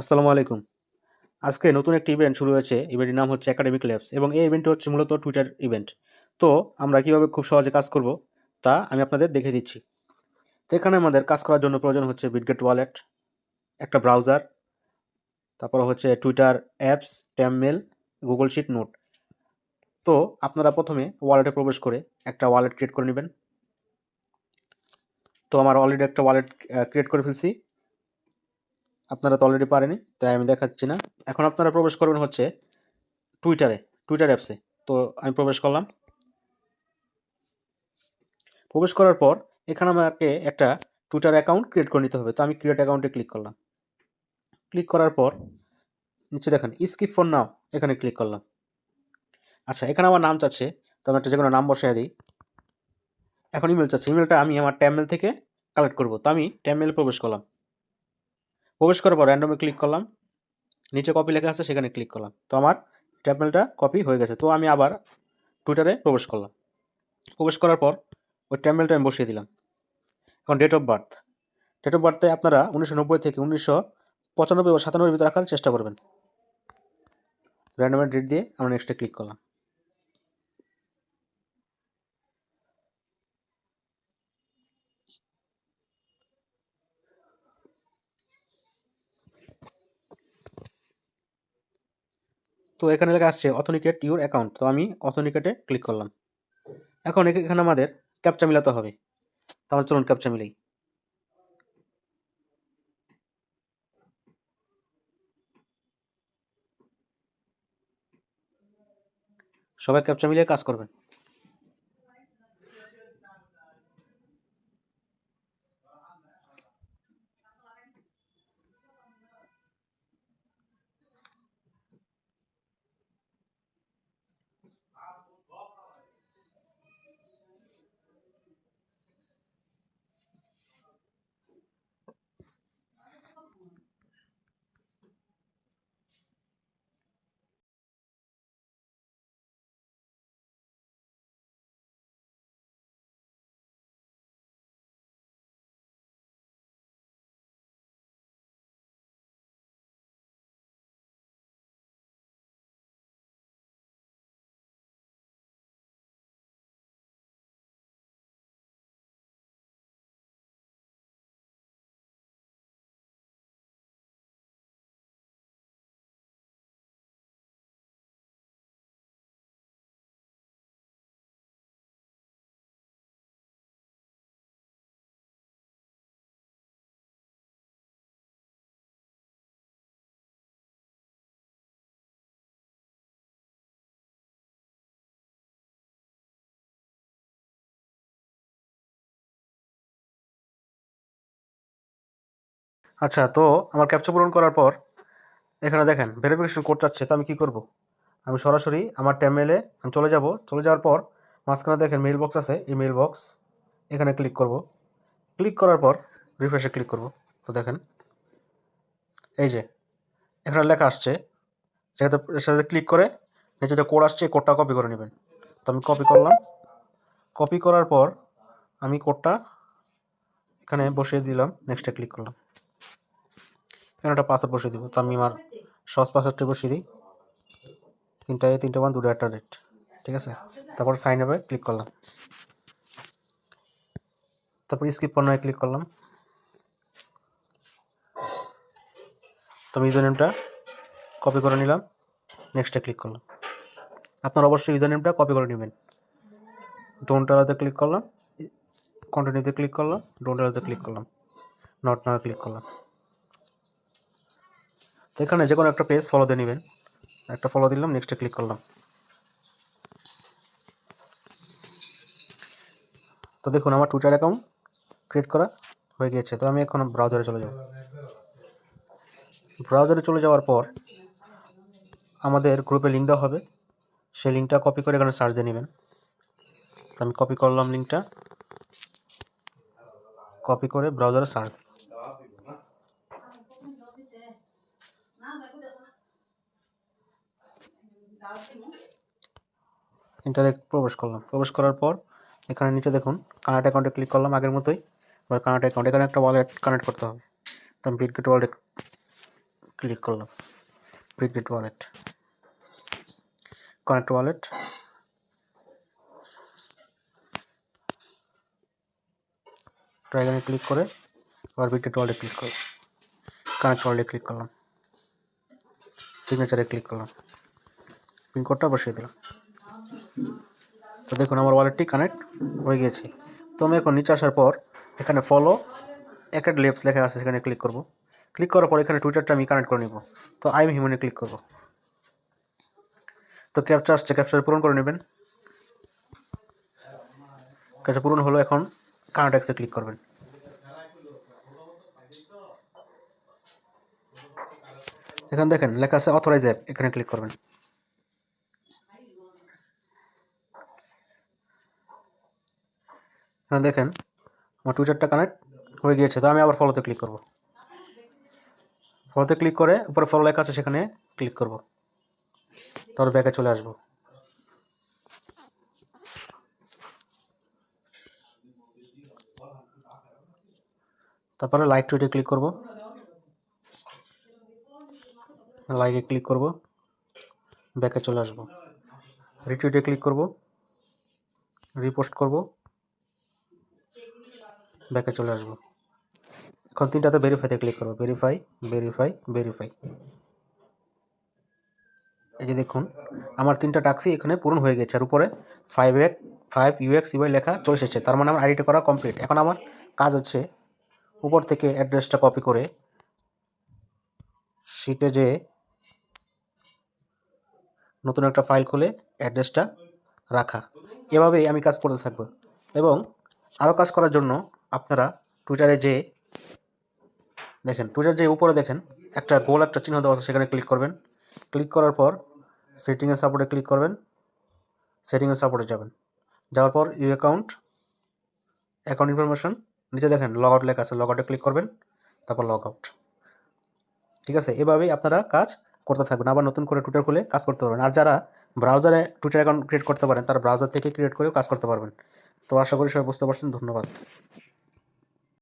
আসসালামু আলাইকুম। আজকে নতুন একটি ইভেন্ট শুরু হয়েছে। ইভেন্টের নাম হচ্ছে একাডেমিক ল্যাবস এবং এই ইভেন্টটি হচ্ছে মূলত টুইটার ইভেন্ট। তো আমরা কিভাবে খুব সহজে কাজ করব তা আমি আপনাদের দেখিয়ে দিচ্ছি। তো এখানে আমাদের কাজ করার জন্য প্রয়োজন হচ্ছে বিটগেট ওয়ালেট, একটা ব্রাউজার, তারপর হচ্ছে টুইটার অ্যাপস, ট্যাবমেল, গুগল শিট, নোট। তো আপনারা প্রথমে ওয়ালেটে প্রবেশ করে একটা ওয়ালেট ক্রিয়েট করে নেবেন। তো আমার অলরেডি একটা ওয়ালেট ক্রিয়েট করে ফেলছি। আপনারা তো অলরেডি পারেনি, তাই আমি দেখাচ্ছি না। এখন আপনারা প্রবেশ করবেন হচ্ছে টুইটার অ্যাপসে। তো আমি প্রবেশ করলাম। প্রবেশ করার পর এখানে আমাকে একটা টুইটার অ্যাকাউন্ট ক্রিয়েট করে নিতে হবে। তো আমি ক্রিয়েট অ্যাকাউন্টে ক্লিক করলাম। ক্লিক করার পর নিচে দেখেন স্কিপ ফর নাও, এখানে ক্লিক করলাম। আচ্ছা, এখানে আমার নাম চাচ্ছে, তো আমি একটা যে কোনো নাম বসায় দিই। এখন ইমেল চাচ্ছে, ইমেলটা আমি আমার ট্যাবমেল থেকে কালেক্ট করব। তো আমি ট্যাবমেলে প্রবেশ করলাম। প্রবেশ করার পর র্যান্ডমে ক্লিক করলাম। নিচে কপি লেখা আছে, সেখানে ক্লিক করলাম। তো আমার ট্যাবমেলটা কপি হয়ে গেছে। তো আমি আবার টুইটারে প্রবেশ করলাম। প্রবেশ করার পর ওই ট্যাবমেলটা আমি বসিয়ে দিলাম। এখন ডেট অফ বার্থে আপনারা 1990 থেকে 1995 বা 97 ভিতরে রাখার চেষ্টা করবেন। র্যান্ডমের ডেট দিয়ে আমরা নেক্সটে ক্লিক করলাম। তো এখানে লেখা আসছে অথেন্টিকেট ইউর অ্যাকাউন্ট। তো আমি অথেন্টিকেটে ক্লিক করলাম। এখন এখানে আমাদের ক্যাপচা মিলাতে হবে। তো আমার চলুন ক্যাপচা মিলাই। সবাই ক্যাপচা মিলিয়ে কাজ করবেন। আচ্ছা, তো আমার ক্যাপচা পূরণ করার পর এখানে দেখেন ভেরিফিকেশন কোড চাচ্ছে। তো আমি কী করব? আমি সরাসরি আমার ট্যাবমেলে আমি চলে যাব। চলে যাওয়ার পর মাঝখানে দেখেন মেইল বক্স আছে, এই মেইল বক্স এখানে ক্লিক করব। ক্লিক করার পর রিফ্রেশে ক্লিক করব। তো দেখেন এই যে এখানে লেখা আসছে, এর সাথে ক্লিক করে নিচে যে কোড আসছে, কোডটা কপি করে নেবেন। তো আমি কপি করলাম। কপি করার পর আমি কোডটা এখানে বসিয়ে দিলাম। নেক্সটে ক্লিক করলাম। এখানে একটা পাসওয়ার্ড বসিয়ে দিব। তো আমি আমার সহজ পাসওয়ার্ডটা বসিয়ে দিই, 3A 3 1 2 @, ঠিক আছে। তারপর সাইন আপে ক্লিক করলাম। তারপর স্কিপ পণ্যে ক্লিক করলাম। তো আমি ইউজার নেমটা কপি করে নিলাম। নেক্সটে ক্লিক করলাম। আপনারা অবশ্যই ইউজার নেমটা কপি করে নেবেন। ডোন্ট অ্যালাউতে ক্লিক করলাম। কন্টিনিউতে ক্লিক করলাম। ডোন্ট অ্যালাউতে ক্লিক করলাম। নট নাও ক্লিক করলাম। তো এখানে যে কোনো একটা পেজ ফলো দিয়ে নেবেন। একটা ফলো দিলাম। নেক্সটে ক্লিক করলাম। তো দেখুন আমার টুইটার অ্যাকাউন্ট ক্রিয়েট করা হয়ে গিয়েছে। তো আমি এখন ব্রাউজারে চলে যাব। ব্রাউজারে চলে যাওয়ার পর আমাদের গ্রুপে লিঙ্ক দেওয়া হবে, সেই লিঙ্কটা কপি করে এখানে সার্চ দিয়ে নেবেন। তো আমি কপি করলাম লিঙ্কটা, কপি করে ব্রাউজারে সার্চ দিই। ইন্টারনেট প্রবেশ করলাম। প্রবেশ করার পর এখানে নিচে দেখুন কানেক্ট অ্যাকাউন্টে ক্লিক করলাম আগের মতোই। এবার কানেক্ট অ্যাকাউন্ট, এখানে একটা ওয়ালেট কানেক্ট করতে হবে। তো আমি বিটগেট ওয়ালেটে ক্লিক করলাম, বিটগেট ওয়ালেট, কানেক্ট ওয়ালেট, ড্রাগনে ক্লিক করে আবার বিটগেট ওয়ালেটে ক্লিক করলাম, কানেক্ট ওয়ালেটে ক্লিক করলাম, সিগনেচারে ক্লিক করলাম, পিন কোডটা বসিয়ে দিলাম। তো দেখুন আমার ওয়ালেটটি কানেক্ট হয়ে গিয়েছে। তো আমি এখন নিচে আসার পর এখানে ফলো অ্যাড লেপস লেখা আছে, সেখানে ক্লিক করব। ক্লিক করার পর এখানে টুইটারটা আমি কানেক্ট করে নেব। তো আই এম হিউম্যানে ক্লিক করব। তো ক্যাপচা আসছে, ক্যাপচা পূরণ করে নেবেন। ক্যাপচা পূরণ হলো, এখন কানেক্ট অ্যাক্সে ক্লিক করবেন। এখানে দেখেন লেখা আছে অথরাইজ অ্যাপ, এখানে ক্লিক করবেন। এখানে দেখেন আমার টুইটারটা কানেক্ট হয়ে গিয়েছে। তো আমি আবার ফলোতে ক্লিক করব। ফলোতে ক্লিক করে উপরে ফলো লেখা আছে, সেখানে ক্লিক করব। তারপর ব্যাকে চলে আসবো। তারপরে লাইক টুইটে ক্লিক করব, লাইকে ক্লিক করব, ব্যাকে চলে আসবো। রিটুইটে ক্লিক করব, রিপোস্ট করব, ব্যাকে চলে আসবো। এখন তিনটাতে ভেরিফাইতে ক্লিক করবো, ভেরিফাই, ভেরিফাই, ভেরিফাই। এই যে দেখুন আমার 3টা টাস্কই এখানে পূরণ হয়ে গেছে। আর উপরে 5 UX UI লেখা চলে এসেছে, তার মানে আমার আইডিটা করা কমপ্লিট। এখন আমার কাজ হচ্ছে উপর থেকে অ্যাড্রেসটা কপি করে শিটে যে নতুন একটা ফাইল খুলে অ্যাড্রেসটা রাখা। এভাবেই আমি কাজ করতে থাকবো। এবং আরও কাজ করার জন্য আপনারা টুইটারে যে দেখেন, টুইটার যে উপরে দেখেন একটা গোল একটা চিহ্ন দেওয়া আছে, সেখানে ক্লিক করবেন। ক্লিক করার পর সেটিংয়ে সাপোর্টে ক্লিক করবেন, সেটিংয়ে সাপোর্টে যাবেন। যাওয়ার পর ইউ অ্যাকাউন্ট ইনফরমেশন, নিচে দেখেন লগ আউট লেখা আছে, লগ আউটে ক্লিক করবেন, তারপর লগ আউট। ঠিক আছে, এভাবেই আপনারা কাজ করতে থাকবেন। আবার নতুন করে টুইটার খুলে কাজ করতে পারবেন। আর যারা ব্রাউজারে টুইটার অ্যাকাউন্ট ক্রিয়েট করতে পারেন, তারা ব্রাউজার থেকে ক্রিয়েট করেও কাজ করতে পারবেন। তো আশা করি সবাই বুঝতে পারছেন। ধন্যবাদ।